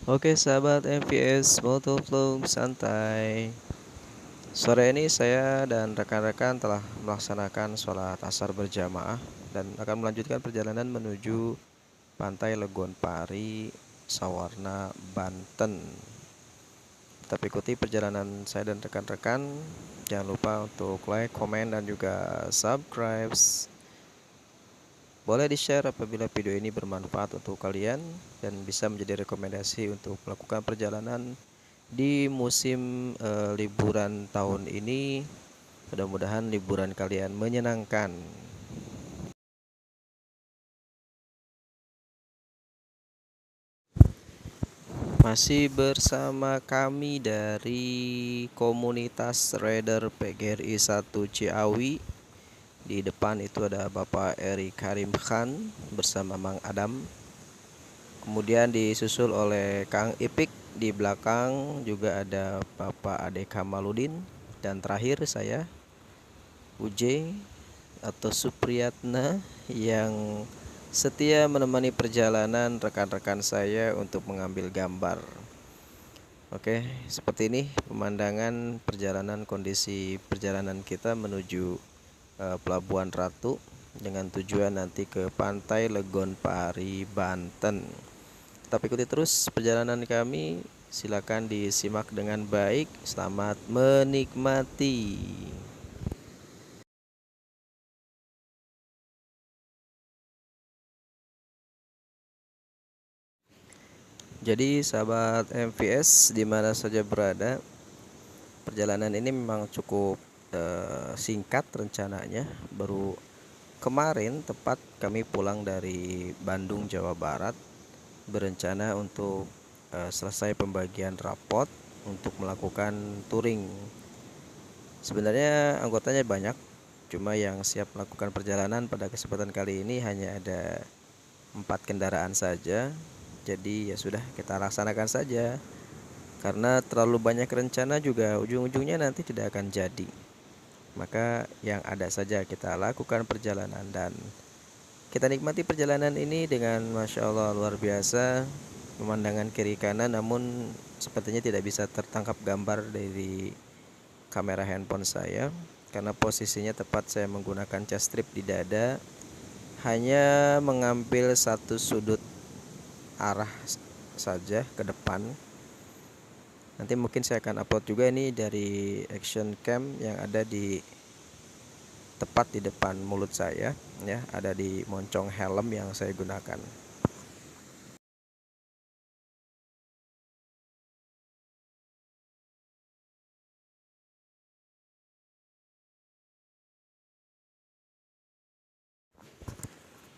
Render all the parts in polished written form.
Oke sahabat MVS Motovlog santai. Sore ini saya dan rekan-rekan telah melaksanakan sholat asar berjamaah dan akan melanjutkan perjalanan menuju Pantai Legon Pari, Sawarna, Banten. Tetap ikuti perjalanan saya dan rekan-rekan. Jangan lupa untuk like, komen, dan juga subscribe. Boleh di-share apabila video ini bermanfaat untuk kalian dan bisa menjadi rekomendasi untuk melakukan perjalanan di musim liburan tahun ini. Mudah-mudahan liburan kalian menyenangkan. Masih bersama kami dari komunitas Rider PGRI 1 Ciawi. Di depan itu ada Bapak Eri Karim Khan bersama Mang Adam. Kemudian disusul oleh Kang Ipik, di belakang juga ada Bapak Ade Kamaludin, dan terakhir saya UJ atau Supriyatna yang setia menemani perjalanan rekan-rekan saya untuk mengambil gambar. Oke, seperti ini pemandangan perjalanan, kondisi perjalanan kita menuju Pelabuhan Ratu dengan tujuan nanti ke Pantai Legon Pari, Banten. Tetap ikuti terus perjalanan kami. Silakan disimak dengan baik. Selamat menikmati. Jadi sahabat MVS dimana saja berada, perjalanan ini memang cukup singkat rencananya. Baru kemarin tepat kami pulang dari Bandung, Jawa Barat, berencana untuk selesai pembagian rapot untuk melakukan touring. Sebenarnya anggotanya banyak, cuma yang siap melakukan perjalanan pada kesempatan kali ini hanya ada 4 kendaraan saja. Jadi ya sudah, kita laksanakan saja. Karena terlalu banyak rencana juga ujung-ujungnya nanti tidak akan jadi. Maka yang ada saja kita lakukan perjalanan dan kita nikmati perjalanan ini dengan Masya Allah luar biasa. Pemandangan kiri kanan, namun sepertinya tidak bisa tertangkap gambar dari kamera handphone saya karena posisinya tepat saya menggunakan cas strip di dada, hanya mengambil satu sudut arah saja ke depan. Nanti mungkin saya akan upload juga ini dari action cam yang ada di tepat di depan mulut saya ya, ada di moncong helm yang saya gunakan.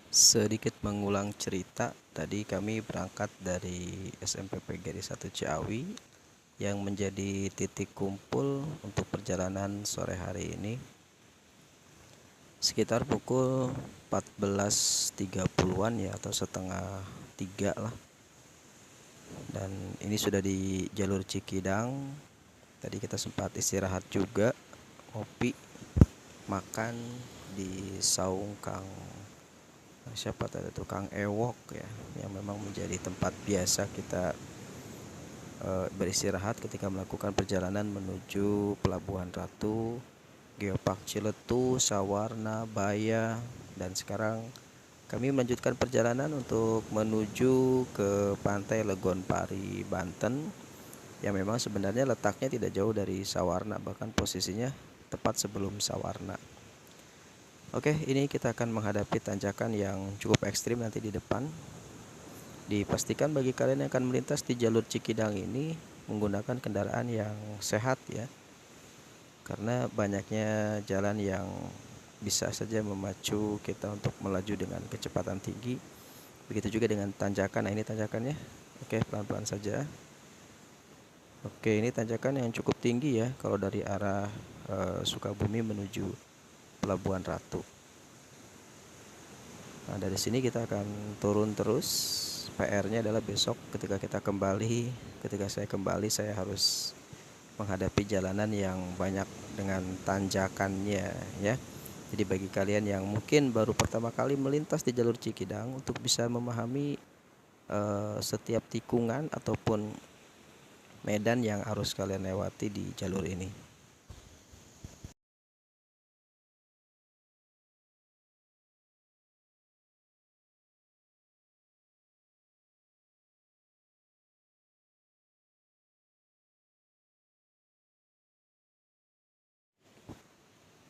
Sedikit mengulang cerita, tadi kami berangkat dari SMP PGRI 1 Ciawi yang menjadi titik kumpul untuk perjalanan sore hari ini sekitar pukul 14.30-an ya, atau setengah 3 lah. Dan ini sudah di jalur Cikidang. Tadi kita sempat istirahat juga, ngopi, makan di saung Kang siapa tadi tuh, Kang Ewok ya, yang memang menjadi tempat biasa kita beristirahat ketika melakukan perjalanan menuju Pelabuhan Ratu, Geopark Ciletu, Sawarna, Baya, dan sekarang kami melanjutkan perjalanan untuk menuju ke Pantai Legon Pari, Banten, yang memang sebenarnya letaknya tidak jauh dari Sawarna, bahkan posisinya tepat sebelum Sawarna. Oke, ini kita akan menghadapi tanjakan yang cukup ekstrim nanti di depan. Dipastikan bagi kalian yang akan melintas di jalur Cikidang ini menggunakan kendaraan yang sehat ya, karena banyaknya jalan yang bisa saja memacu kita untuk melaju dengan kecepatan tinggi. Begitu juga dengan tanjakan. Nah, ini tanjakannya. Oke, pelan-pelan saja. Oke, ini tanjakan yang cukup tinggi ya kalau dari arah Sukabumi menuju Pelabuhan Ratu. Nah, dari sini kita akan turun terus. PR-nya adalah besok ketika saya kembali saya harus menghadapi jalanan yang banyak dengan tanjakannya ya. Jadi bagi kalian yang mungkin baru pertama kali melintas di jalur Cikidang, untuk bisa memahami setiap tikungan ataupun medan yang harus kalian lewati di jalur ini.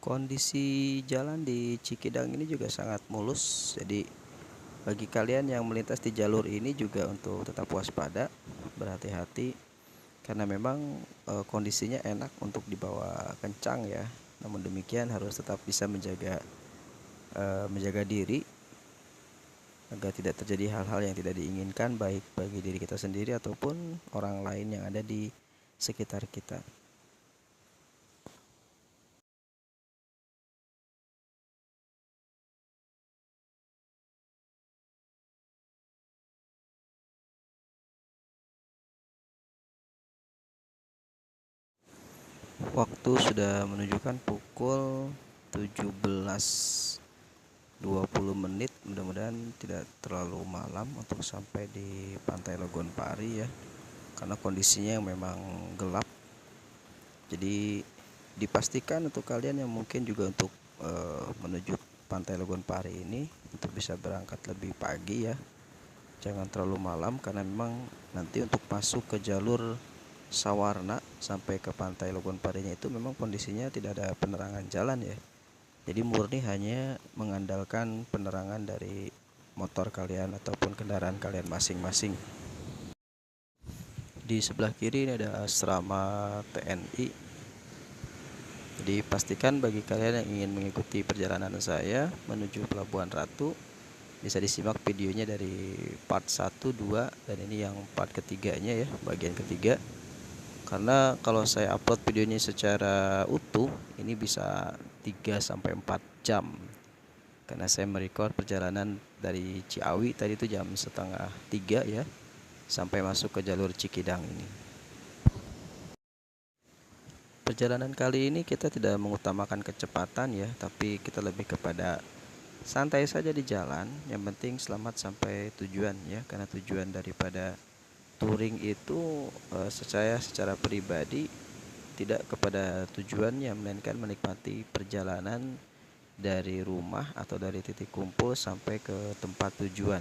Kondisi jalan di Cikidang ini juga sangat mulus, jadi bagi kalian yang melintas di jalur ini juga untuk tetap waspada, berhati-hati, karena memang kondisinya enak untuk dibawa kencang ya. Namun demikian harus tetap bisa menjaga diri agar tidak terjadi hal-hal yang tidak diinginkan baik bagi diri kita sendiri ataupun orang lain yang ada di sekitar kita. Waktu sudah menunjukkan pukul 17.20, mudah-mudahan tidak terlalu malam untuk sampai di Pantai Legonpari ya, karena kondisinya memang gelap. Jadi dipastikan untuk kalian yang mungkin juga untuk menuju Pantai Legonpari ini untuk bisa berangkat lebih pagi ya, jangan terlalu malam, karena memang nanti untuk masuk ke jalur Sawarna sampai ke Pantai Legonparinya itu memang kondisinya tidak ada penerangan jalan ya. Jadi murni hanya mengandalkan penerangan dari motor kalian ataupun kendaraan kalian masing-masing. Di sebelah kiri ini ada asrama TNI. Jadi pastikan bagi kalian yang ingin mengikuti perjalanan saya menuju Pelabuhan Ratu, bisa disimak videonya dari part 1, 2, dan ini yang part ketiganya ya, bagian ketiga. Karena kalau saya upload videonya secara utuh, ini bisa 3-4 jam. Karena saya merecord perjalanan dari Ciawi tadi itu jam setengah 3 ya, sampai masuk ke jalur Cikidang ini. Perjalanan kali ini kita tidak mengutamakan kecepatan ya, tapi kita lebih kepada santai saja di jalan, yang penting selamat sampai tujuan ya. Karena tujuan daripada touring itu saya secara pribadi tidak kepada tujuannya, melainkan menikmati perjalanan dari rumah atau dari titik kumpul sampai ke tempat tujuan.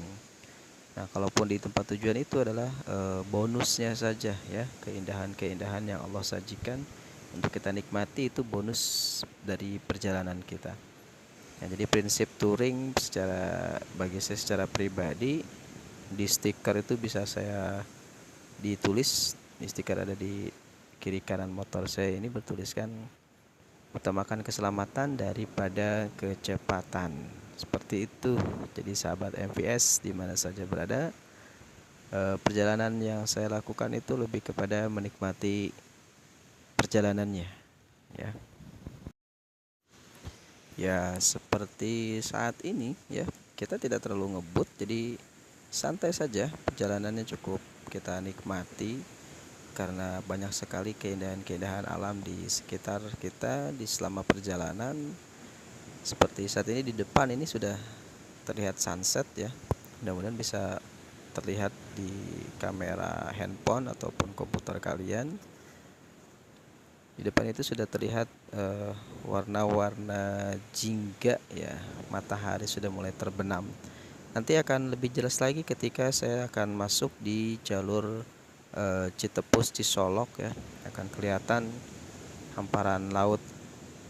Nah, kalaupun di tempat tujuan itu adalah bonusnya saja ya, keindahan-keindahan yang Allah sajikan untuk kita nikmati, itu bonus dari perjalanan kita. Nah, jadi prinsip touring bagi saya secara pribadi, di stiker itu bisa saya ditulis, di stiker ada di kiri kanan motor saya ini bertuliskan utamakan keselamatan daripada kecepatan. Seperti itu. Jadi sahabat MVS di mana saja berada, perjalanan yang saya lakukan itu lebih kepada menikmati perjalanannya ya. Ya seperti saat ini ya, kita tidak terlalu ngebut, jadi santai saja, perjalanannya cukup kita nikmati karena banyak sekali keindahan-keindahan alam di sekitar kita di selama perjalanan. Seperti saat ini di depan ini sudah terlihat sunset ya, mudah-mudahan bisa terlihat di kamera handphone ataupun komputer kalian. Di depan itu sudah terlihat warna-warna jingga ya, matahari sudah mulai terbenam. Nanti akan lebih jelas lagi ketika saya akan masuk di jalur Citepus Cisolok ya, akan kelihatan hamparan laut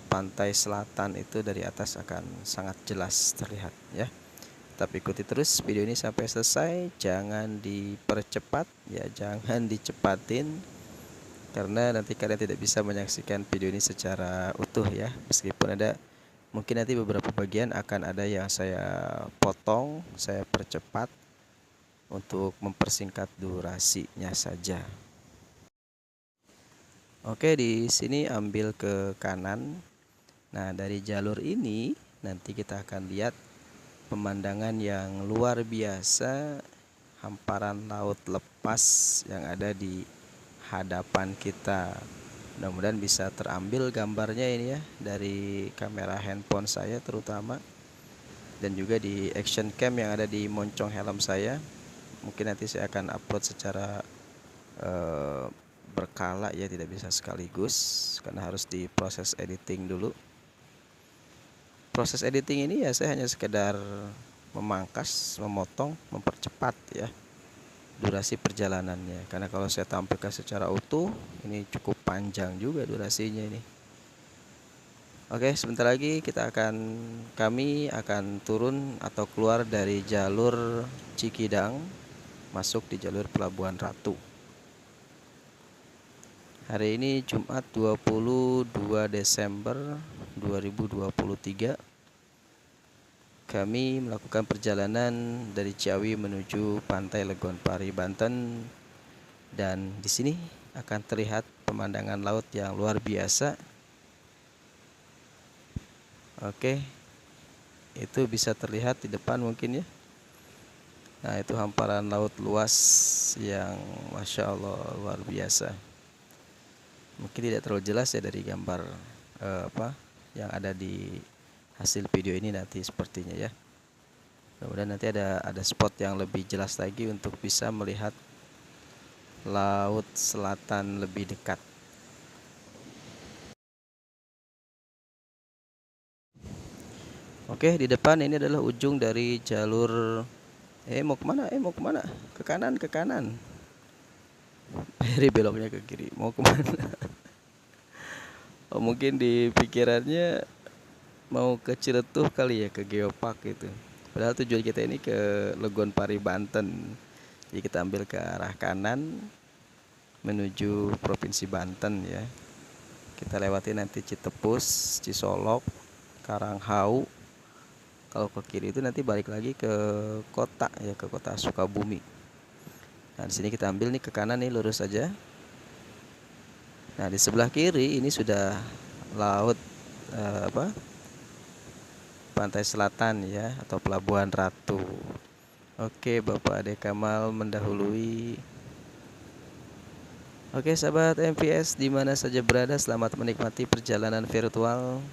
pantai selatan itu dari atas akan sangat jelas terlihat ya. Tapi ikuti terus video ini sampai selesai, jangan dipercepat ya, jangan dicepatin, karena nanti kalian tidak bisa menyaksikan video ini secara utuh ya. Meskipun ada mungkin nanti beberapa bagian akan ada yang saya potong, saya percepat untuk mempersingkat durasinya saja. Oke, di sini ambil ke kanan. Nah, dari jalur ini nanti kita akan lihat pemandangan yang luar biasa, hamparan laut lepas yang ada di hadapan kita. Mudah-mudahan bisa terambil gambarnya ini ya dari kamera handphone saya terutama, dan juga di action cam yang ada di moncong helm saya. mungkin nanti saya akan upload secara berkala ya, tidak bisa sekaligus karena harus diproses editing dulu. Proses editing ini ya saya hanya sekedar memangkas, memotong, mempercepat ya durasi perjalanannya, karena kalau saya tampilkan secara utuh ini cukup panjang juga durasinya ini. Oke, sebentar lagi kami akan turun atau keluar dari jalur Cikidang masuk di jalur Pelabuhan Ratu. Hari ini Jumat 22 Desember 2023. Kami melakukan perjalanan dari Ciawi menuju Pantai Legonpari, Banten, dan di sini akan terlihat pemandangan laut yang luar biasa. Oke, itu bisa terlihat di depan mungkin ya. Nah, itu hamparan laut luas yang Masya Allah luar biasa. Mungkin tidak terlalu jelas ya dari gambar yang ada di hasil video ini nanti sepertinya ya. Kemudian nanti ada spot yang lebih jelas lagi untuk bisa melihat laut selatan lebih dekat. Oke, di depan ini adalah ujung dari jalur mau kemana? Mau kemana? Ke kanan, ke kanan. Akhirnya beloknya ke kiri. Mau kemana? Oh, mungkin di pikirannya mau ke Ciletuh kali ya, ke Geopark gitu. Padahal tujuan kita ini ke Legonpari, Banten. Jadi kita ambil ke arah kanan menuju Provinsi Banten ya. Kita lewati nanti Citepus, Cisolok, Karanghau. Kalau ke kiri itu nanti balik lagi ke kota ya, ke kota Sukabumi. Nah, di sini kita ambil nih ke kanan nih, lurus saja. Nah, di sebelah kiri ini sudah laut pantai selatan ya, atau Pelabuhan Ratu. Oke, Bapak Ade Kamal mendahului. Oke, sahabat MVS dimana saja berada, selamat menikmati perjalanan virtual.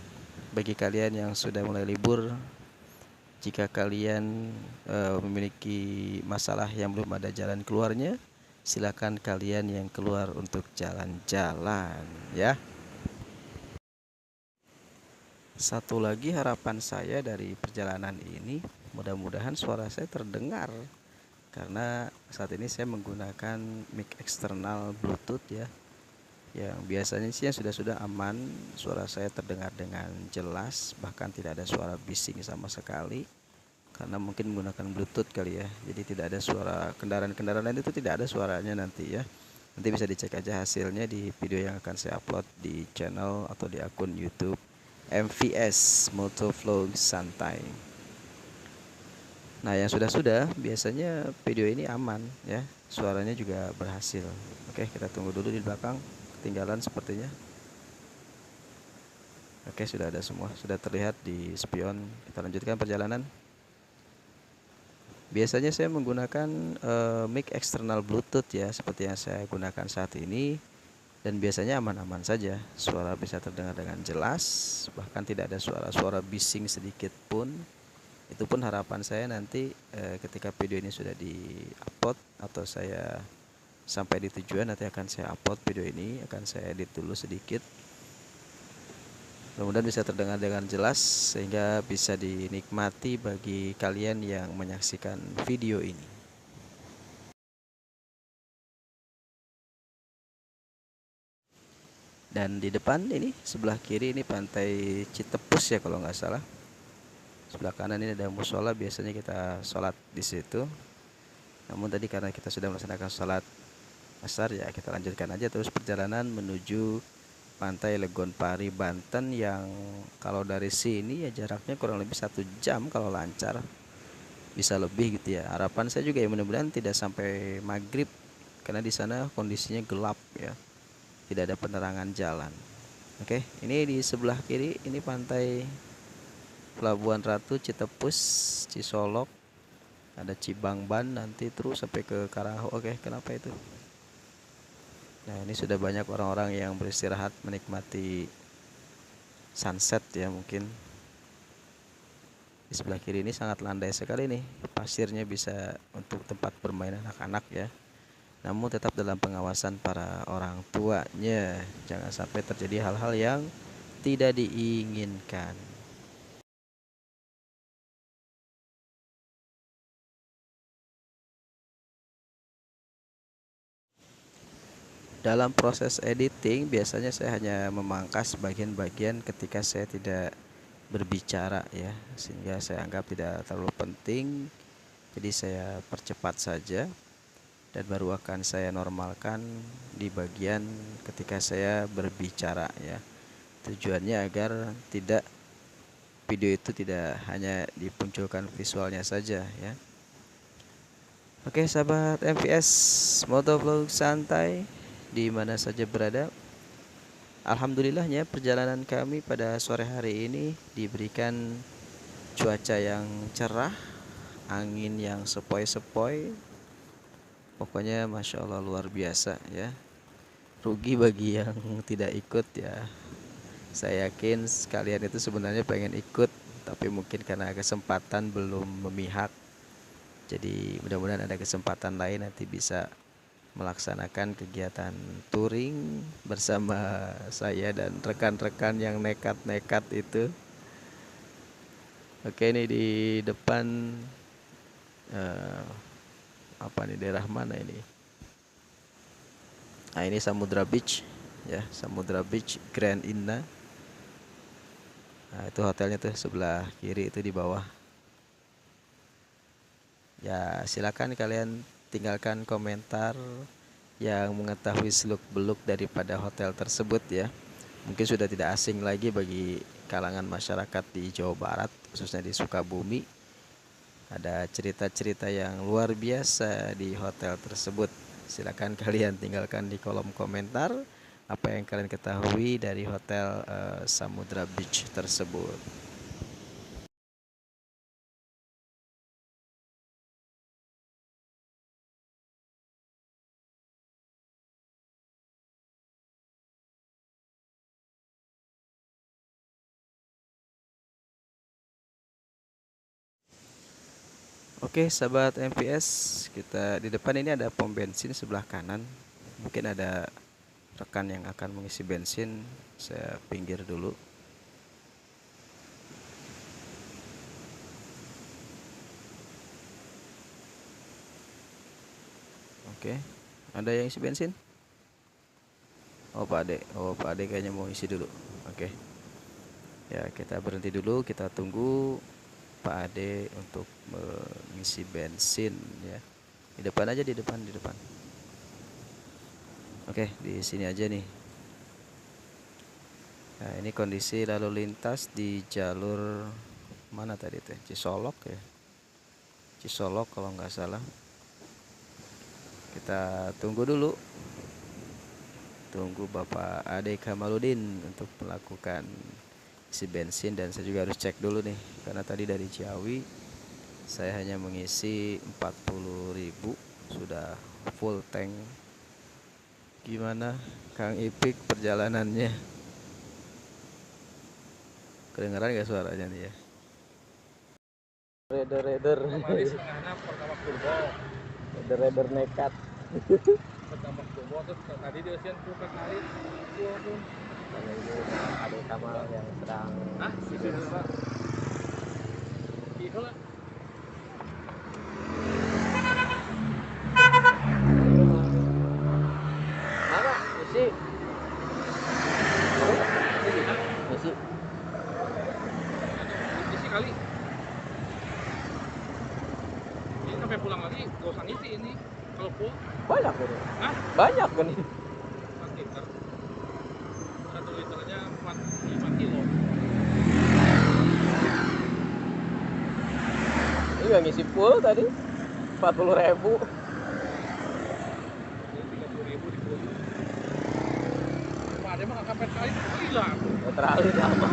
Bagi kalian yang sudah mulai libur, jika kalian memiliki masalah yang belum ada jalan keluarnya, silakan kalian yang keluar untuk jalan-jalan ya. Satu lagi harapan saya dari perjalanan ini, mudah-mudahan suara saya terdengar, karena saat ini saya menggunakan mic eksternal Bluetooth ya, yang biasanya sih yang sudah aman, suara saya terdengar dengan jelas, bahkan tidak ada suara bising sama sekali, karena mungkin menggunakan Bluetooth kali ya. Jadi tidak ada suara kendaraan-kendaraan lain, itu tidak ada suaranya nanti ya. Nanti bisa dicek aja hasilnya di video yang akan saya upload di channel atau di akun YouTube MVS Motovlog Santai. Nah, yang sudah biasanya video ini aman ya, suaranya juga berhasil. Oke, kita tunggu dulu di belakang, ketinggalan sepertinya. Oke, sudah ada semua, sudah terlihat di spion. Kita lanjutkan perjalanan. Biasanya saya menggunakan mic eksternal Bluetooth ya, seperti yang saya gunakan saat ini, dan biasanya aman-aman saja, suara bisa terdengar dengan jelas, bahkan tidak ada suara-suara bising sedikit pun. Itu pun harapan saya nanti ketika video ini sudah di-upload atau saya sampai di tujuan, nanti akan saya upload video ini, akan saya edit dulu sedikit. Mudah-mudahan bisa terdengar dengan jelas sehingga bisa dinikmati bagi kalian yang menyaksikan video ini. Dan di depan ini sebelah kiri ini pantai Citepus ya kalau nggak salah. Sebelah kanan ini ada musola, biasanya kita sholat di situ. Namun tadi karena kita sudah melaksanakan sholat asar ya, kita lanjutkan aja terus perjalanan menuju Pantai Legonpari, Banten, yang kalau dari sini ya jaraknya kurang lebih 1 jam kalau lancar, bisa lebih gitu ya. Harapan saya juga ya mudah-mudahan tidak sampai maghrib, karena di sana kondisinya gelap ya, tidak ada penerangan jalan. Oke, ini di sebelah kiri ini pantai Pelabuhan Ratu, Citepus, Cisolok, ada Cibangban, nanti terus sampai ke Karanghau. Oke, kenapa itu? Nah, ini sudah banyak orang-orang yang beristirahat menikmati sunset ya mungkin. Di sebelah kiri ini sangat landai sekali nih, pasirnya bisa untuk tempat bermain anak-anak ya. Namun tetap dalam pengawasan para orang tuanya, jangan sampai terjadi hal-hal yang tidak diinginkan. Dalam proses editing biasanya saya hanya memangkas bagian-bagian ketika saya tidak berbicara ya, sehingga saya anggap tidak terlalu penting. Jadi saya percepat saja dan baru akan saya normalkan di bagian ketika saya berbicara ya. Tujuannya agar tidak video itu tidak hanya dimunculkan visualnya saja ya. Oke sahabat MVS Motovlog santai di mana saja berada. Alhamdulillahnya perjalanan kami pada sore hari ini diberikan cuaca yang cerah, angin yang sepoi-sepoi. Pokoknya Masya Allah luar biasa ya. Rugi bagi yang tidak ikut ya. Saya yakin sekalian itu sebenarnya pengen ikut, tapi mungkin karena kesempatan belum memihak. Jadi mudah-mudahan ada kesempatan lain nanti bisa melaksanakan kegiatan touring bersama saya dan rekan-rekan yang nekat-nekat itu. Oke, ini di depan apa nih, daerah mana ini? Nah, ini Samudra Beach ya, Samudra Beach Grand Inna. Nah, itu hotelnya tuh sebelah kiri itu di bawah. Ya, silakan kalian tinggalkan komentar yang mengetahui seluk-beluk daripada hotel tersebut ya. Mungkin sudah tidak asing lagi bagi kalangan masyarakat di Jawa Barat, khususnya di Sukabumi. Ada cerita-cerita yang luar biasa di hotel tersebut. Silakan kalian tinggalkan di kolom komentar apa yang kalian ketahui dari hotel Samudra Beach tersebut. Oke, sahabat MVS, kita di depan ini ada pom bensin sebelah kanan. Mungkin ada rekan yang akan mengisi bensin, saya pinggir dulu. Oke, ada yang isi bensin? Oh Pak Ade, kayaknya mau isi dulu. Oke, ya kita berhenti dulu, kita tunggu Pak Ade untuk mengisi bensin ya. Di depan aja, di depan, di depan. Oke, di sini aja nih. Nah, ini kondisi lalu lintas di jalur mana tadi teh? Cisolok ya. Cisolok kalau nggak salah. Kita tunggu dulu. Tunggu Bapak Ade Kamaludin untuk melakukan isi bensin, dan saya juga harus cek dulu nih karena tadi dari Ciawi saya hanya mengisi 40.000 sudah full tank. Gimana Kang Ipik perjalanannya? Kedengaran gak suaranya nih ya? Raider raider nekat. Pertama turbo terus tadi dia sian tuh kali gua pun Karena ini ada Kamal yang sedang Pak gila mana isi isi kali ini sampai pulang lagi gak usah ngisi ini kalau full banyak ini, banyak kan ini. 4 liter 1 liternya 5 kilo Ini gak ngisi full tadi 40.000. jadi 30.000 di full Pak ada mah kakak kali gila Terlalu lama.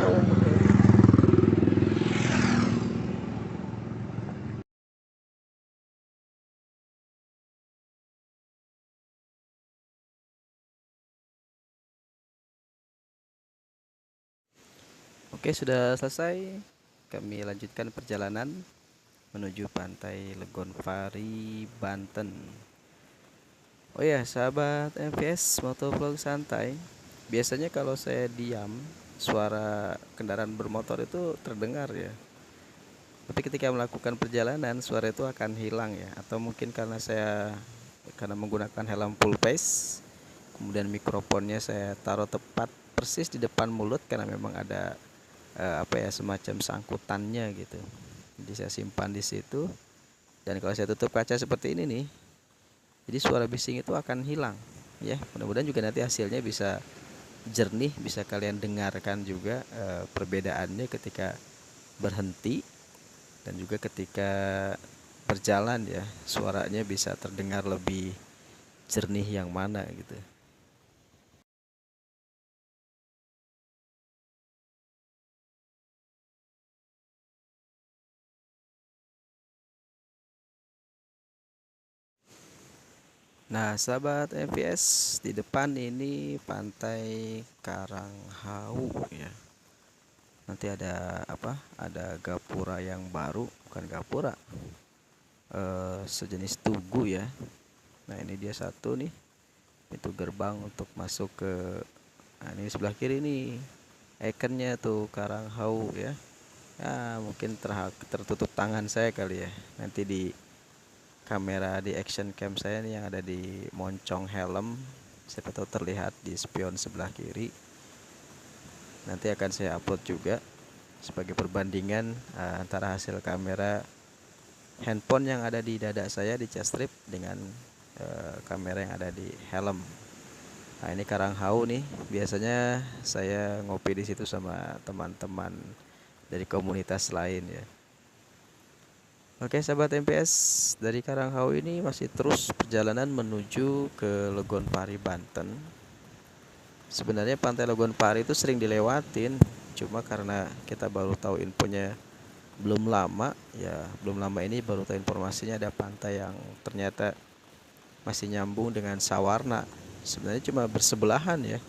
Oke, sudah selesai. kami lanjutkan perjalanan menuju pantai Legonpari, Banten. Oh ya, sahabat MVS Motovlog Santai, biasanya kalau saya diam, suara kendaraan bermotor itu terdengar ya. Tapi ketika melakukan perjalanan, suara itu akan hilang ya. Atau mungkin karena menggunakan helm full face, kemudian mikrofonnya saya taruh tepat persis di depan mulut karena memang ada semacam sangkutannya gitu. Jadi saya simpan di situ, dan kalau saya tutup kaca seperti ini nih, jadi suara bising itu akan hilang ya. Mudah-mudahan juga nanti hasilnya bisa jernih, bisa kalian dengarkan juga perbedaannya ketika berhenti dan juga ketika berjalan ya, suaranya bisa terdengar lebih jernih yang mana gitu. Nah, sahabat MVS, di depan ini pantai Karanghau ya. Nanti ada Ada gapura yang baru, bukan gapura, sejenis tugu ya. Nah, ini dia satu nih, pintu gerbang untuk masuk ke. Nah, ini sebelah kiri nih, ikonnya tuh Karanghau ya. Ya, mungkin tertutup tangan saya kali ya. Nanti di kamera di action cam saya nih yang ada di moncong helm, siapa tahu terlihat di spion sebelah kiri. Nanti akan saya upload juga sebagai perbandingan antara hasil kamera handphone yang ada di dada saya di chest strap dengan kamera yang ada di helm. Nah, ini Karanghau nih. Biasanya saya ngopi di situ sama teman-teman dari komunitas lain ya. Oke, sahabat MPS, dari Karanghau ini masih terus perjalanan menuju ke Legonpari, Banten. Sebenarnya pantai Legonpari itu sering dilewatin, cuma karena kita baru tahu infonya belum lama ya, belum lama ini baru tahu informasinya ada pantai yang ternyata masih nyambung dengan Sawarna. Sebenarnya cuma bersebelahan ya,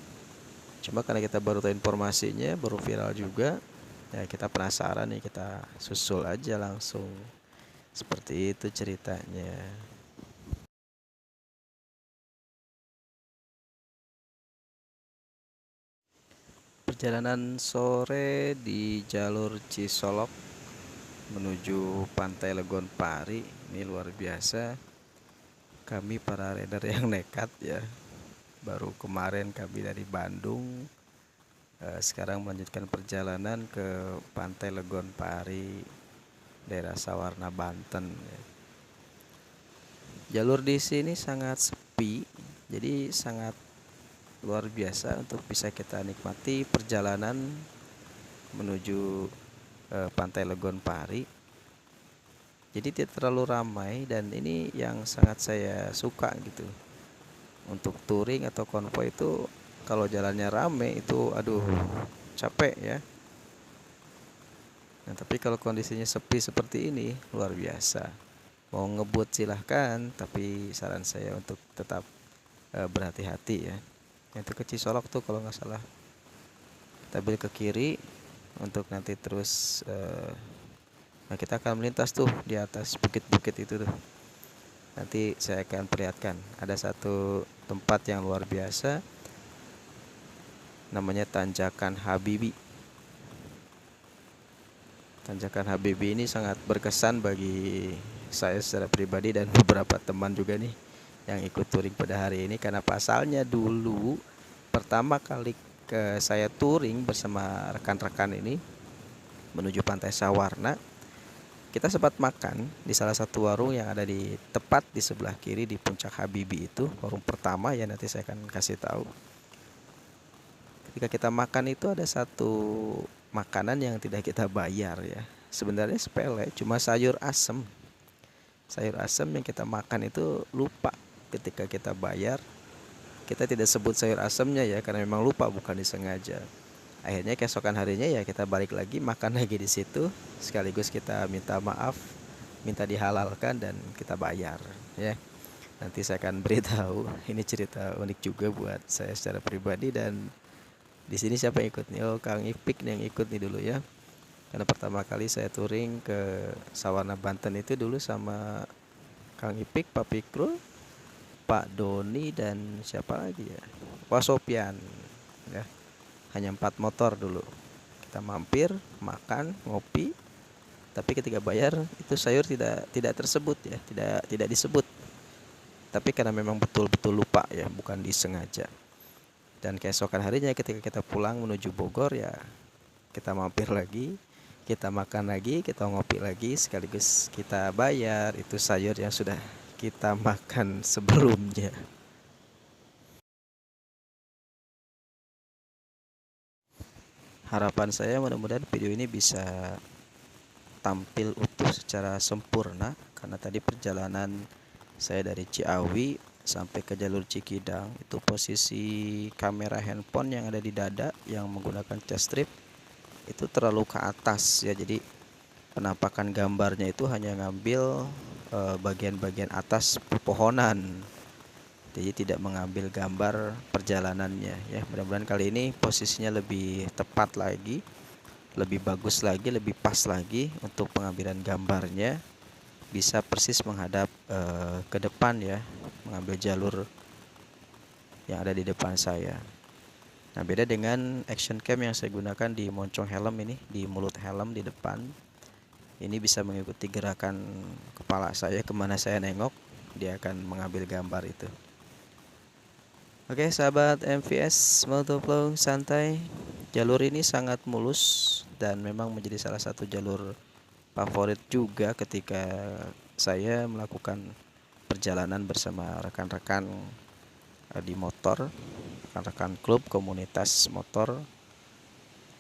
cuma karena kita baru tahu informasinya, baru viral juga ya, kita penasaran nih, kita susul aja langsung. Seperti itu ceritanya. Perjalanan sore di jalur Cisolok menuju Pantai Legonpari ini luar biasa. Kami para rider yang nekat ya. Baru kemarin kami dari Bandung, sekarang melanjutkan perjalanan ke Pantai Legonpari, daerah Sawarna, Banten. Jalur di sini sangat sepi, jadi sangat luar biasa untuk bisa kita nikmati perjalanan menuju Pantai Legonpari. Jadi tidak terlalu ramai, dan ini yang sangat saya suka gitu. Untuk touring atau konvoy itu kalau jalannya rame itu aduh capek ya. Nah, tapi kalau kondisinya sepi seperti ini luar biasa. Mau ngebut silahkan, tapi saran saya untuk tetap berhati-hati ya. Itu ke Cisolok tuh kalau nggak salah. Kita belok ke kiri untuk nanti terus nah, kita akan melintas tuh di atas bukit-bukit itu tuh. Nanti saya akan perlihatkan ada satu tempat yang luar biasa, namanya Tanjakan Habibi. Tanjakan Habibi ini sangat berkesan bagi saya secara pribadi dan beberapa teman juga nih yang ikut touring pada hari ini, karena pasalnya dulu pertama kali saya touring bersama rekan-rekan ini menuju Pantai Sawarna, kita sempat makan di salah satu warung yang ada di tepat di sebelah kiri di puncak Habibi itu, warung pertama ya, nanti saya akan kasih tahu. Ketika kita makan itu ada satu makanan yang tidak kita bayar ya. Sebenarnya sepele, cuma sayur asem. Sayur asem yang kita makan itu lupa ketika kita bayar. Kita tidak sebut sayur asemnya ya, karena memang lupa, bukan disengaja. Akhirnya keesokan harinya ya kita balik lagi makan lagi di situ, sekaligus kita minta maaf, minta dihalalkan, dan kita bayar ya. Nanti saya akan beritahu, ini cerita unik juga buat saya secara pribadi. Dan di sini siapa yang ikut nih? Oh, Kang Ipik nih yang ikut nih dulu ya. Karena pertama kali saya touring ke Sawarna Banten itu dulu sama Kang Ipik, Pak Pikro, Pak Doni, dan siapa lagi ya, Pak Sopian ya. Hanya 4 motor dulu. Kita mampir, makan, ngopi, tapi ketika bayar itu sayur tidak tersebut ya, tidak disebut. Tapi karena memang betul-betul lupa ya, bukan disengaja. Dan keesokan harinya ketika kita pulang menuju Bogor ya, kita mampir lagi, kita makan lagi, kita ngopi lagi, sekaligus kita bayar itu sayur yang sudah kita makan sebelumnya. Harapan saya mudah-mudahan video ini bisa tampil utuh secara sempurna, karena tadi perjalanan saya dari Ciawi sampai ke jalur Cikidang itu posisi kamera handphone yang ada di dada yang menggunakan cas strip itu terlalu ke atas ya, jadi penampakan gambarnya itu hanya ngambil bagian-bagian atas pepohonan, jadi tidak mengambil gambar perjalanannya ya. Mudah-mudahan kali ini posisinya lebih tepat lagi, lebih bagus lagi, lebih pas lagi untuk pengambilan gambarnya, bisa persis menghadap ke depan ya, mengambil jalur yang ada di depan saya. Nah, beda dengan action cam yang saya gunakan di moncong helm ini, di mulut helm di depan. Ini bisa mengikuti gerakan kepala saya kemana saya nengok, dia akan mengambil gambar itu. Oke sahabat MVS Motovlog santai, jalur ini sangat mulus dan memang menjadi salah satu jalur favorit juga ketika saya melakukan perjalanan bersama rekan-rekan di motor, rekan-rekan klub komunitas motor.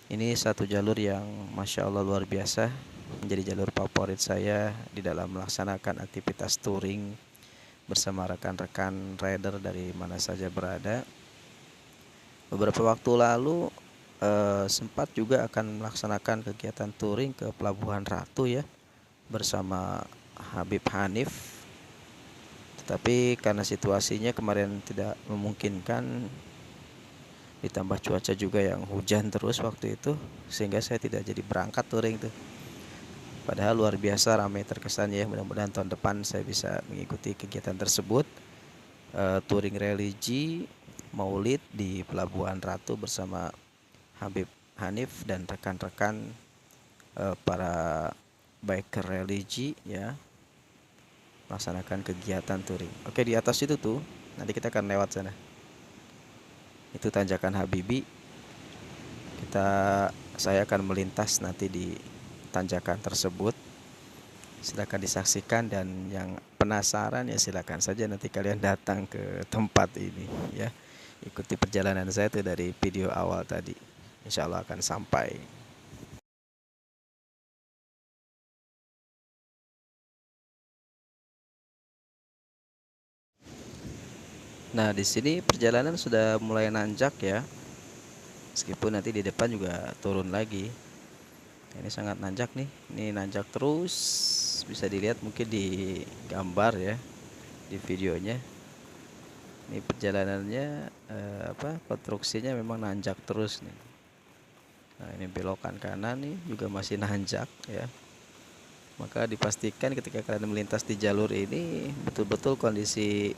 Ini satu jalur yang Masya Allah luar biasa, menjadi jalur favorit saya di dalam melaksanakan aktivitas touring bersama rekan-rekan rider dari mana saja berada. Beberapa waktu lalu sempat juga akan melaksanakan kegiatan touring ke Pelabuhan Ratu ya, bersama Habib Hanif, tetapi karena situasinya kemarin tidak memungkinkan, ditambah cuaca juga yang hujan terus waktu itu, sehingga saya tidak jadi berangkat touring tuh. Padahal luar biasa ramai terkesan ya. Mudah-mudahan tahun depan saya bisa mengikuti kegiatan tersebut, touring religi Maulid di Pelabuhan Ratu bersama Habib Hanif dan rekan-rekan para biker religi ya, melaksanakan kegiatan touring. Oke, di atas itu tuh nanti kita akan lewat sana. Itu tanjakan Habibi. Saya akan melintas nanti di tanjakan tersebut. Silakan disaksikan, dan yang penasaran ya silakan saja nanti kalian datang ke tempat ini ya. Ikuti perjalanan saya tuh dari video awal tadi. Insya Allah akan sampai. Nah, di sini perjalanan sudah mulai nanjak ya. Meskipun nanti di depan juga turun lagi. Ini sangat nanjak nih. Ini nanjak terus, bisa dilihat mungkin di gambar ya, di videonya. Ini perjalanannya konstruksinya memang nanjak terus nih. Nah, ini belokan kanan nih juga masih nanjak ya. Maka dipastikan ketika kalian melintas di jalur ini betul-betul kondisi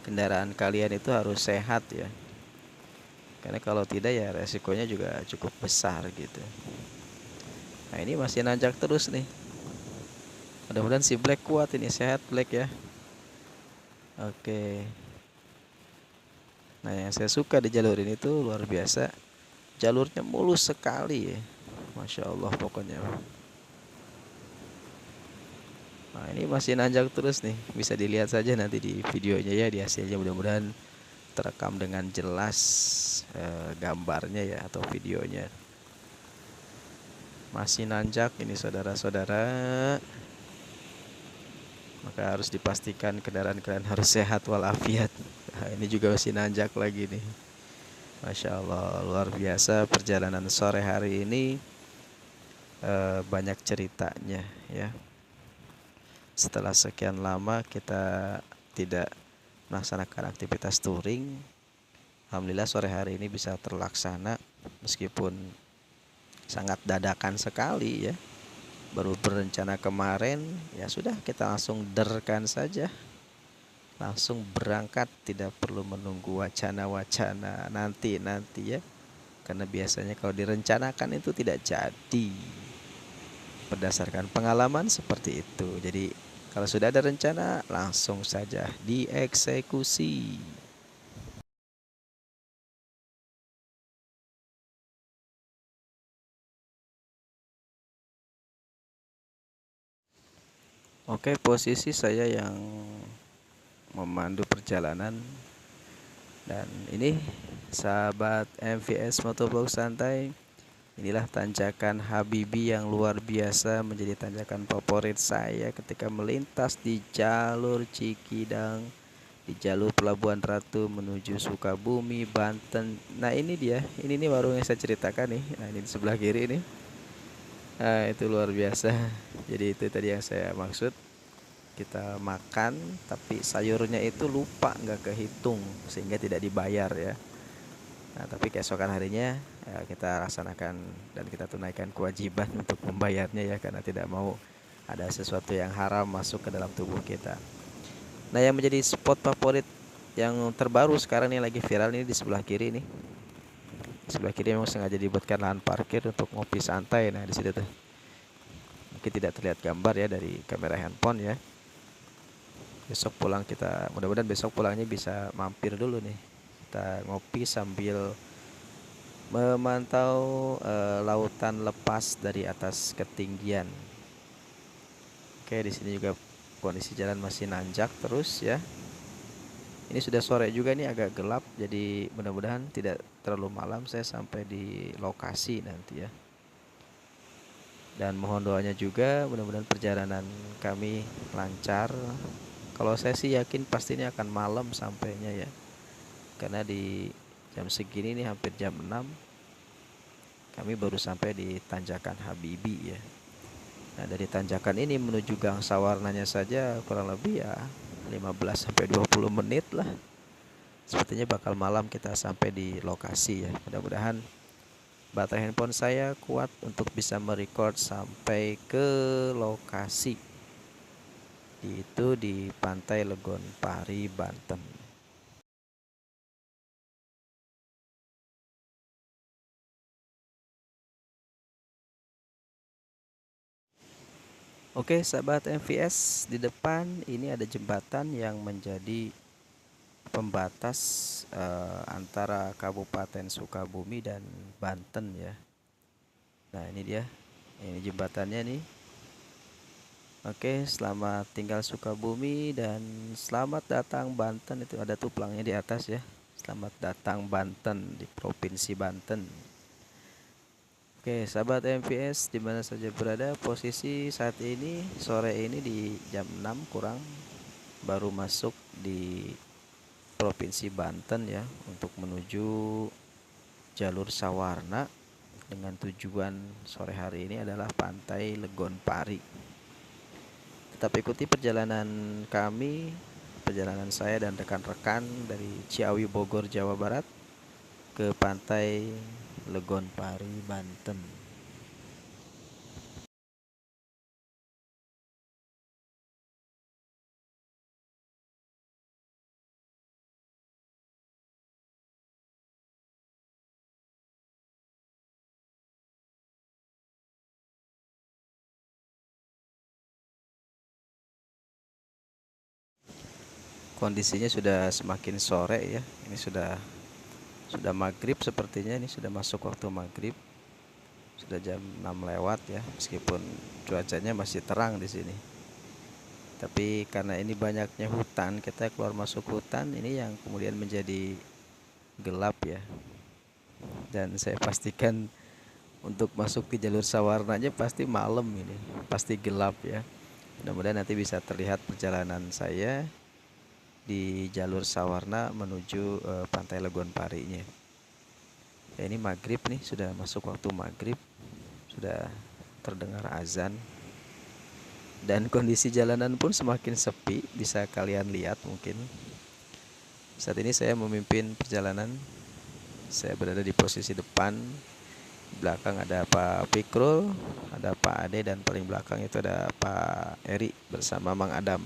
kendaraan kalian itu harus sehat ya. Karena kalau tidak ya resikonya juga cukup besar gitu. Nah, ini masih nanjak terus nih. Mudah-mudahan si Black kuat ini, sehat Black ya. Oke. Nah, yang saya suka di jalur ini tuh luar biasa, jalurnya mulus sekali ya, Masya Allah pokoknya. Nah, ini masih nanjak terus nih, bisa dilihat saja nanti di videonya ya, di hasilnya. Mudah-mudahan terekam dengan jelas gambarnya ya, atau videonya. Masih nanjak ini saudara-saudara, maka harus dipastikan kendaraan kalian harus sehat walafiat. Nah, ini juga masih nanjak lagi nih. Masya Allah luar biasa perjalanan sore hari ini, banyak ceritanya ya. Setelah sekian lama kita tidak melaksanakan aktivitas touring, alhamdulillah sore hari ini bisa terlaksana, meskipun sangat dadakan sekali ya. Baru berencana kemarin, ya sudah kita langsung derkan saja. Langsung berangkat, tidak perlu menunggu wacana-wacana nanti ya. Karena biasanya kalau direncanakan itu tidak jadi. Berdasarkan pengalaman seperti itu. Jadi kalau sudah ada rencana, langsung saja dieksekusi. Oke, posisi saya yang memandu perjalanan, dan ini sahabat MVS Motovlog Santai, inilah tanjakan Habibi yang luar biasa, menjadi tanjakan favorit saya ketika melintas di jalur Cikidang, di jalur Pelabuhan Ratu menuju Sukabumi, Banten. Nah ini dia, ini nih warung yang saya ceritakan nih. Nah ini di sebelah kiri ini. Nah, itu luar biasa. Jadi itu tadi yang saya maksud. Kita makan tapi sayurnya itu lupa, nggak kehitung sehingga tidak dibayar ya. Nah tapi keesokan harinya ya, kita laksanakan dan kita tunaikan kewajiban untuk membayarnya ya, karena tidak mau ada sesuatu yang haram masuk ke dalam tubuh kita. Nah yang menjadi spot favorit yang terbaru sekarang nih lagi viral nih di sebelah kiri nih. Di sebelah kiri memang sengaja dibuatkan lahan parkir untuk ngopi santai. Nah di situ tuh mungkin tidak terlihat gambar ya dari kamera handphone ya. Besok pulang kita, mudah-mudahan besok pulangnya bisa mampir dulu nih, kita ngopi sambil memantau lautan lepas dari atas ketinggian. Oke, di sini juga kondisi jalan masih nanjak terus ya. Ini sudah sore juga nih, agak gelap, jadi mudah-mudahan tidak terlalu malam saya sampai di lokasi nanti ya. Dan mohon doanya juga, mudah-mudahan perjalanan kami lancar. Kalau saya sih yakin pasti ini akan malam sampainya ya. Karena di jam segini nih hampir jam 6 kami baru sampai di tanjakan Habibi ya. Nah, dari tanjakan ini menuju Gang Sawarnanya saja kurang lebih ya 15 sampai 20 menit lah. Sepertinya bakal malam kita sampai di lokasi ya. Mudah-mudahan baterai handphone saya kuat untuk bisa merecord sampai ke lokasi. Itu di Pantai Legon Pari, Banten. Oke, sahabat MVS, di depan ini ada jembatan yang menjadi pembatas antara Kabupaten Sukabumi dan Banten ya. Nah, ini dia. Ini jembatannya nih. Oke, selamat tinggal Sukabumi dan selamat datang Banten. Itu ada tuh pelangnya di atas ya. Selamat datang Banten di Provinsi Banten. Oke, sahabat MVS di mana saja berada, posisi saat ini sore ini di jam 6 kurang baru masuk di Provinsi Banten ya, untuk menuju jalur Sawarna dengan tujuan sore hari ini adalah Pantai Legon Pari. Tetap ikuti perjalanan kami, perjalanan saya dan rekan-rekan dari Ciawi, Bogor, Jawa Barat ke Pantai Legon Pari, Banten. Kondisinya sudah semakin sore ya. Ini sudah maghrib sepertinya, ini sudah masuk waktu maghrib. Sudah jam 6 lewat ya, meskipun cuacanya masih terang di sini. Tapi karena ini banyaknya hutan, kita keluar masuk hutan ini yang kemudian menjadi gelap ya. Dan saya pastikan untuk masuk ke jalur Sawarnanya pasti malam ini, pasti gelap ya. Mudah-mudahan nanti bisa terlihat perjalanan saya di jalur Sawarna menuju Pantai Legon Parinya. Ya, ini maghrib nih, sudah masuk waktu maghrib, sudah terdengar azan. Dan kondisi jalanan pun semakin sepi, bisa kalian lihat mungkin. Saat ini saya memimpin perjalanan, saya berada di posisi depan Belakang ada Pak Pikrul, ada Pak Ade, dan paling belakang itu ada Pak Eri bersama Mang Adam.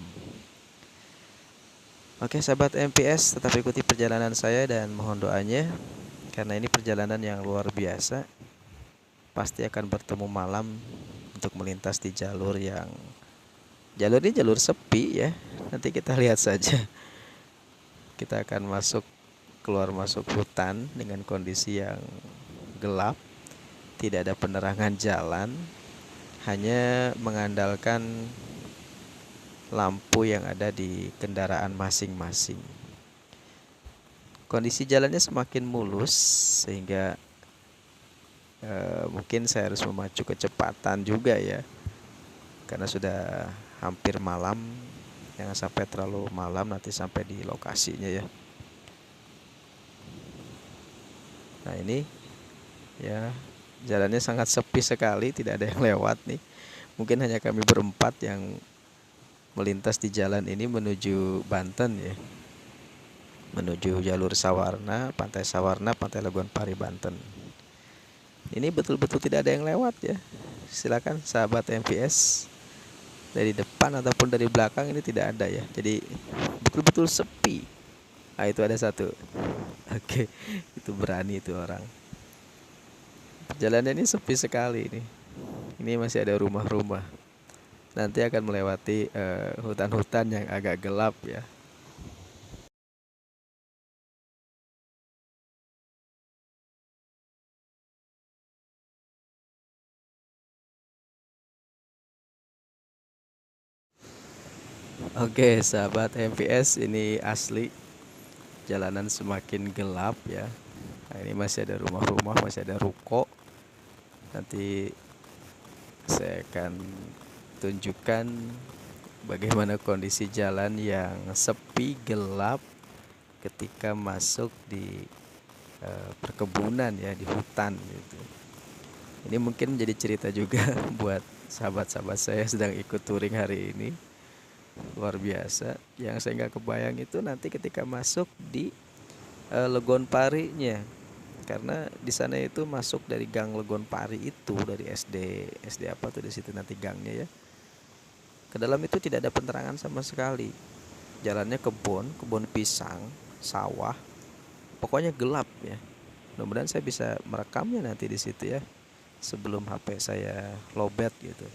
Oke sahabat MPS, tetap ikuti perjalanan saya dan mohon doanya, karena ini perjalanan yang luar biasa. Pasti akan bertemu malam untuk melintas di jalur ini jalur sepi ya. Nanti kita lihat saja. Kita akan keluar masuk hutan dengan kondisi yang gelap, tidak ada penerangan jalan, hanya mengandalkan lampu yang ada di kendaraan masing-masing. Kondisi jalannya semakin mulus sehingga mungkin saya harus memacu kecepatan juga ya, karena sudah hampir malam. Jangan sampai terlalu malam nanti sampai di lokasinya ya. Nah ini ya, jalannya sangat sepi sekali, tidak ada yang lewat nih. Mungkin hanya kami berempat yang melintas di jalan ini menuju Banten ya, menuju jalur Sawarna, Pantai Legon Pari, Banten. Ini betul-betul tidak ada yang lewat ya. Silakan sahabat MVS, dari depan ataupun dari belakang ini tidak ada ya. Jadi betul-betul sepi. Ah itu ada satu. Oke, itu berani itu orang. Jalannya ini sepi sekali ini. Ini masih ada rumah-rumah. Nanti akan melewati hutan-hutan yang agak gelap ya. Oke sahabat MVS, ini asli jalanan semakin gelap ya. Nah, ini masih ada rumah-rumah, masih ada ruko. Nanti saya akan tunjukkan bagaimana kondisi jalan yang sepi, gelap ketika masuk di perkebunan ya, di hutan gitu. Ini mungkin menjadi cerita juga buat sahabat-sahabat saya sedang ikut touring hari ini. Luar biasa. Yang saya nggak kebayang itu nanti ketika masuk di Legon Parinya, karena di sana itu masuk dari Gang Legon Pari itu, dari SD apa tuh di situ nanti gangnya ya. Ke dalam itu tidak ada penerangan sama sekali. Jalannya kebun pisang, sawah. Pokoknya gelap ya. Mudah-mudahan saya bisa merekamnya nanti di situ ya, sebelum HP saya lowbat gitu.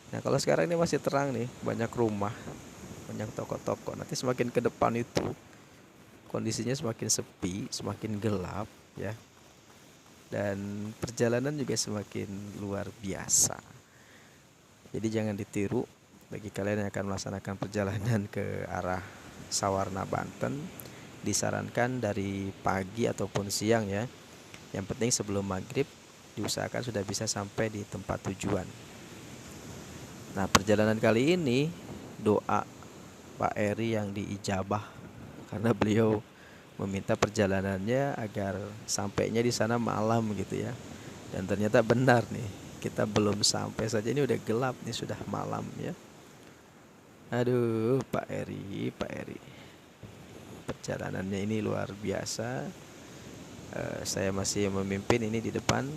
Nah kalau sekarang ini masih terang nih, banyak rumah, banyak toko-toko. Nanti semakin ke depan itu kondisinya semakin sepi, semakin gelap ya. Dan perjalanan juga semakin luar biasa. Jadi jangan ditiru bagi kalian yang akan melaksanakan perjalanan ke arah Sawarna, Banten. Disarankan dari pagi ataupun siang ya. Yang penting sebelum maghrib diusahakan sudah bisa sampai di tempat tujuan. Nah perjalanan kali ini doa Pak Eri yang diijabah, karena beliau meminta perjalanannya agar sampainya di sana malam gitu ya. Dan ternyata benar nih, kita belum sampai saja ini udah gelap nih, sudah malam ya. Aduh Pak Eri, Pak Eri, perjalanannya ini luar biasa. Saya masih memimpin ini di depan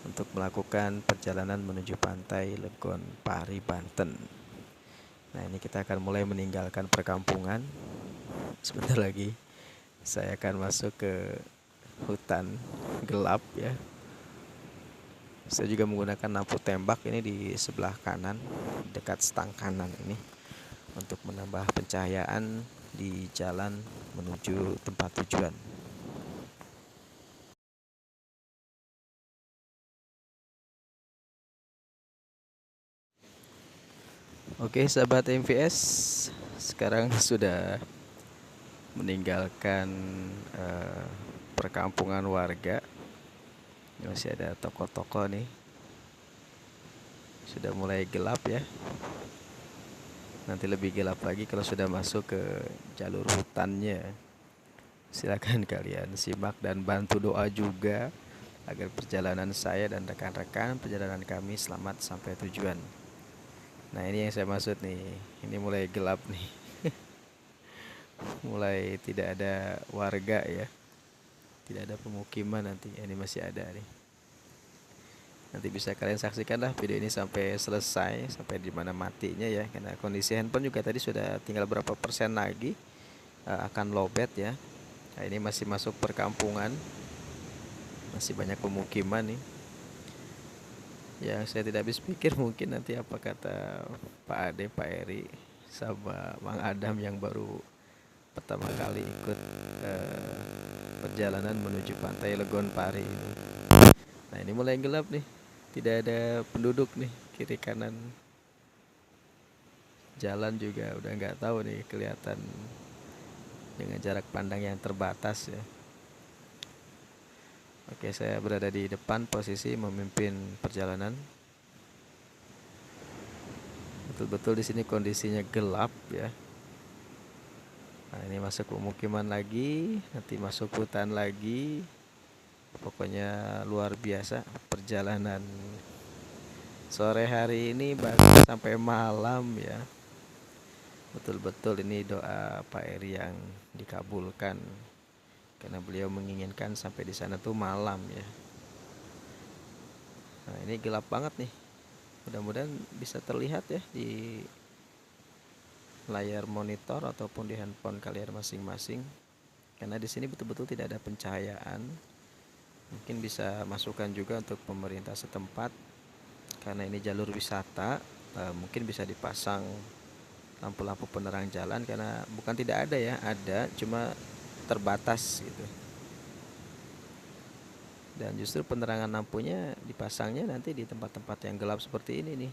untuk melakukan perjalanan menuju Pantai Legon Pari, Banten. Nah ini kita akan mulai meninggalkan perkampungan. Sebentar lagi saya akan masuk ke hutan gelap ya. Saya juga menggunakan lampu tembak ini di sebelah kanan, dekat stang kanan ini, untuk menambah pencahayaan di jalan menuju tempat tujuan. Oke sahabat MVS, sekarang sudah meninggalkan perkampungan warga. Masih ada toko-toko nih. Sudah mulai gelap ya. Nanti lebih gelap lagi kalau sudah masuk ke jalur hutannya. Silakan kalian simak dan bantu doa juga agar perjalanan saya dan rekan-rekan perjalanan kami selamat sampai tujuan. Nah ini yang saya maksud nih, ini mulai gelap nih. Mulai tidak ada warga ya, tidak ada pemukiman nanti. Ini masih ada nih. Nanti bisa kalian saksikan lah video ini sampai selesai, sampai di mana matinya ya, karena kondisi handphone juga tadi sudah tinggal berapa persen lagi akan lowbat ya. Nah, ini masih masuk perkampungan, masih banyak pemukiman nih. Yang saya tidak habis pikir mungkin nanti apa kata Pak Ade, Pak Eri, sama Bang Adam yang baru pertama kali ikut perjalanan menuju pantai Legon Pari ini. Nah, ini mulai gelap nih, tidak ada penduduk nih, kiri kanan jalan juga udah nggak tahu nih, kelihatan dengan jarak pandang yang terbatas ya. Oke, saya berada di depan posisi memimpin perjalanan. Betul-betul di sini kondisinya gelap ya. Nah, ini masuk pemukiman lagi, nanti masuk hutan lagi. Pokoknya luar biasa perjalanan sore hari ini, bahkan sampai malam ya. Betul-betul ini doa Pak Eri yang dikabulkan, karena beliau menginginkan sampai di sana tuh malam ya. Nah, ini gelap banget nih. Mudah-mudahan bisa terlihat ya di layar monitor ataupun di handphone kalian masing-masing. Karena di sini betul-betul tidak ada pencahayaan. Mungkin bisa masukan juga untuk pemerintah setempat, karena ini jalur wisata, mungkin bisa dipasang lampu-lampu penerang jalan, karena bukan tidak ada ya, ada, cuma terbatas gitu. Dan justru penerangan lampunya dipasangnya nanti di tempat-tempat yang gelap seperti ini nih.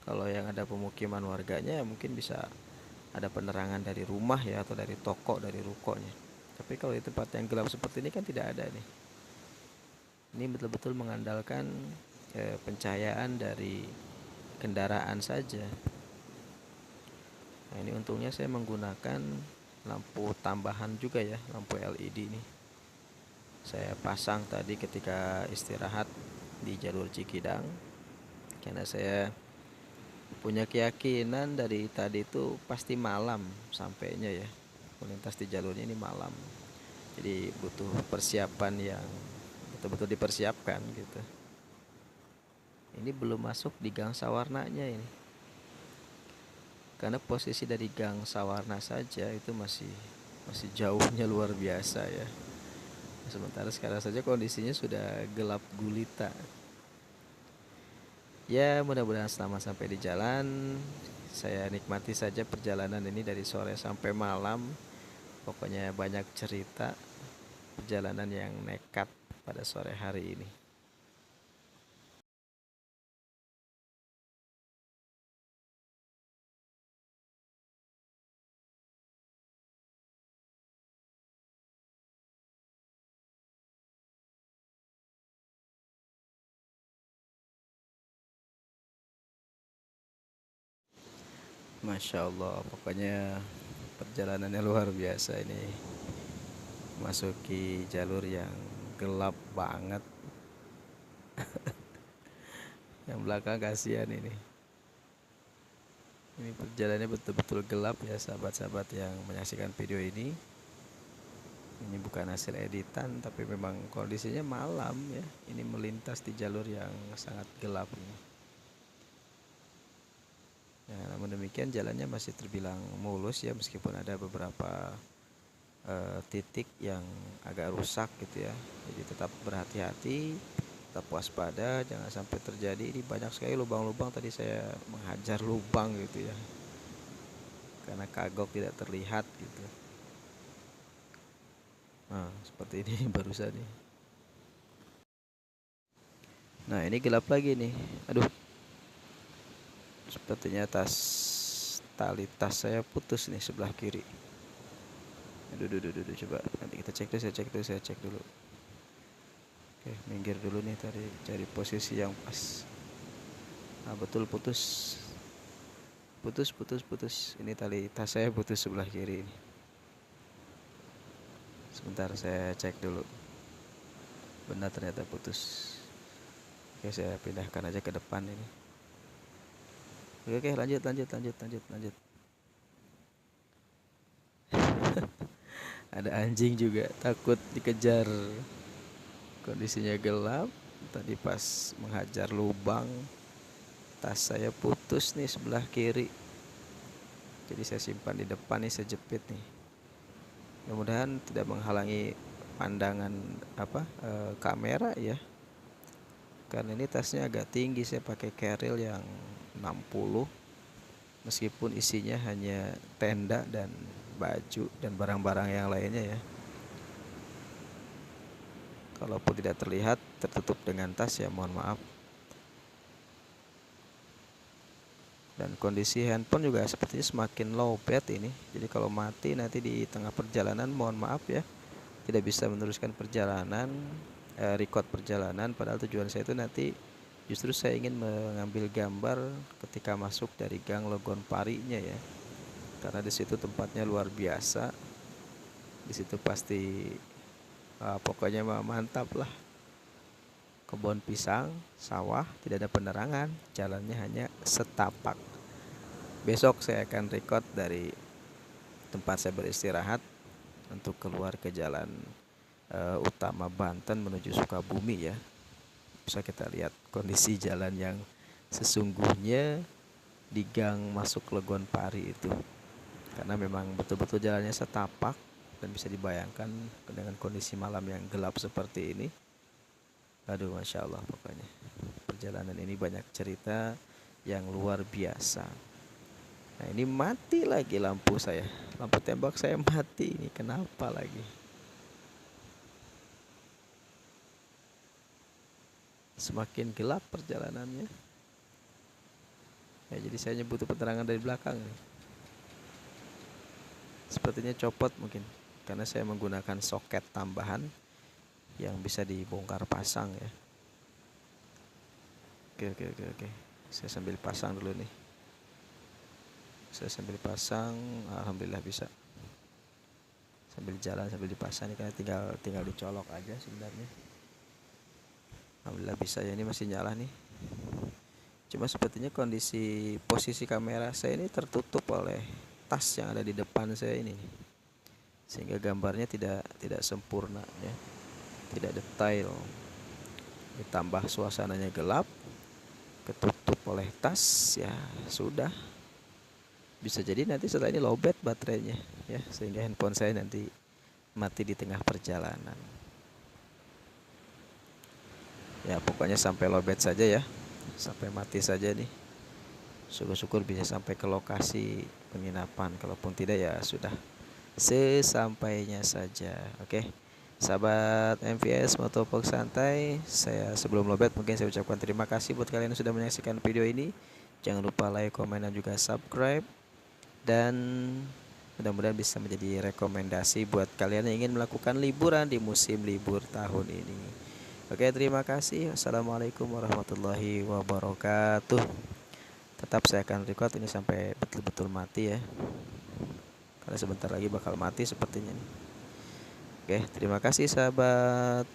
Kalau yang ada pemukiman warganya mungkin bisa ada penerangan dari rumah ya, atau dari toko, dari rukonya. Tapi kalau di tempat yang gelap seperti ini kan tidak ada nih. Ini betul-betul mengandalkan pencahayaan dari kendaraan saja. Nah, ini untungnya saya menggunakan lampu tambahan juga ya, lampu LED nih. Saya pasang tadi ketika istirahat di jalur Cikidang, karena saya punya keyakinan dari tadi itu pasti malam sampainya ya, melintas di jalurnya ini malam. Jadi butuh persiapan yang betul-betul dipersiapkan gitu. Ini belum masuk di Gang Sawarnanya ini, karena posisi dari Gang Sawarna saja itu masih jauhnya luar biasa ya. Sementara sekarang saja kondisinya sudah gelap gulita. Ya, mudah-mudahan selamat sampai di jalan. Saya nikmati saja perjalanan ini dari sore sampai malam. Pokoknya banyak cerita perjalanan yang nekat pada sore hari ini. Masya Allah, pokoknya perjalanannya luar biasa ini. Masuki jalur yang gelap banget. Yang belakang kasihan ini. Ini perjalanannya betul-betul gelap ya sahabat-sahabat yang menyaksikan video ini. Ini bukan hasil editan, tapi memang kondisinya malam ya. Ini melintas di jalur yang sangat gelap ini. Ya, namun demikian jalannya masih terbilang mulus ya, meskipun ada beberapa titik yang agak rusak gitu ya. Jadi tetap berhati-hati, tetap waspada, jangan sampai terjadi. Ini banyak sekali lubang-lubang, tadi saya menghajar lubang gitu ya, karena kagok tidak terlihat gitu. Nah, seperti ini barusan nih. Nah, ini gelap lagi nih. Aduh, sepertinya tali tas saya putus nih sebelah kiri. Aduh, coba nanti kita cek dulu, saya cek dulu. Oke, minggir dulu nih, cari posisi yang pas. Nah, betul putus. Ini tali tas saya putus sebelah kiri ini. Sebentar saya cek dulu. Benar, ternyata putus. Oke, saya pindahkan aja ke depan ini. Oke, lanjut. Ada anjing juga takut dikejar. Kondisinya gelap. Tadi pas menghajar lubang, tas saya putus nih sebelah kiri. Jadi saya simpan di depan nih, saya jepit nih. Mudah-mudahan tidak menghalangi pandangan kamera ya. Karena ini tasnya agak tinggi, saya pakai carrier yang 60. Meskipun isinya hanya tenda dan baju dan barang-barang yang lainnya ya. Kalaupun tidak terlihat tertutup dengan tas ya mohon maaf. Dan kondisi handphone juga sepertinya semakin low bat ini. Jadi kalau mati nanti di tengah perjalanan mohon maaf ya, tidak bisa meneruskan perjalanan, record perjalanan. Padahal tujuan saya itu nanti justru saya ingin mengambil gambar ketika masuk dari Gang Logonparinya ya. Karena di situ tempatnya luar biasa. Di situ pasti pokoknya mantap lah. Kebun pisang, sawah, tidak ada penerangan, jalannya hanya setapak. Besok saya akan record dari tempat saya beristirahat untuk keluar ke jalan utama Banten menuju Sukabumi ya. Bisa kita lihat kondisi jalan yang sesungguhnya di gang masuk Logonpari itu. Karena memang betul-betul jalannya setapak dan bisa dibayangkan dengan kondisi malam yang gelap seperti ini. Aduh, Masya Allah pokoknya. Perjalanan ini banyak cerita yang luar biasa. Nah ini mati lagi lampu saya. Lampu tembak saya mati. Ini kenapa lagi? Semakin gelap perjalanannya. Ya, jadi saya butuh penerangan dari belakang nih. Sepertinya copot mungkin. Karena saya menggunakan soket tambahan yang bisa dibongkar pasang ya. Oke. Saya sambil pasang dulu nih. Saya sambil pasang, alhamdulillah bisa. Sambil jalan sambil dipasang nih, karena tinggal dicolok aja sebenarnya. Alhamdulillah bisa ya, ini masih nyala nih. Cuma sepertinya kondisi posisi kamera saya ini tertutup oleh tas yang ada di depan saya ini, sehingga gambarnya tidak sempurna ya, tidak detail. Ditambah suasananya gelap, ketutup oleh tas ya sudah. Bisa jadi nanti setelah ini lowbat baterainya ya, sehingga handphone saya nanti mati di tengah perjalanan. Ya pokoknya sampai lowbat saja ya, sampai mati saja nih. Syukur-syukur bisa sampai ke lokasi penginapan. Kalaupun tidak ya sudah, sesampainya saja. Oke, sahabat MVS Motovlog Santai, saya sebelum lowbat mungkin saya ucapkan terima kasih buat kalian yang sudah menyaksikan video ini. Jangan lupa like, komen, dan juga subscribe. Dan mudah-mudahan bisa menjadi rekomendasi buat kalian yang ingin melakukan liburan di musim libur tahun ini. Oke, terima kasih. Assalamualaikum warahmatullahi wabarakatuh. Tetap saya akan record ini sampai betul-betul mati ya, karena sebentar lagi bakal mati sepertinya nih. Oke, terima kasih sahabat.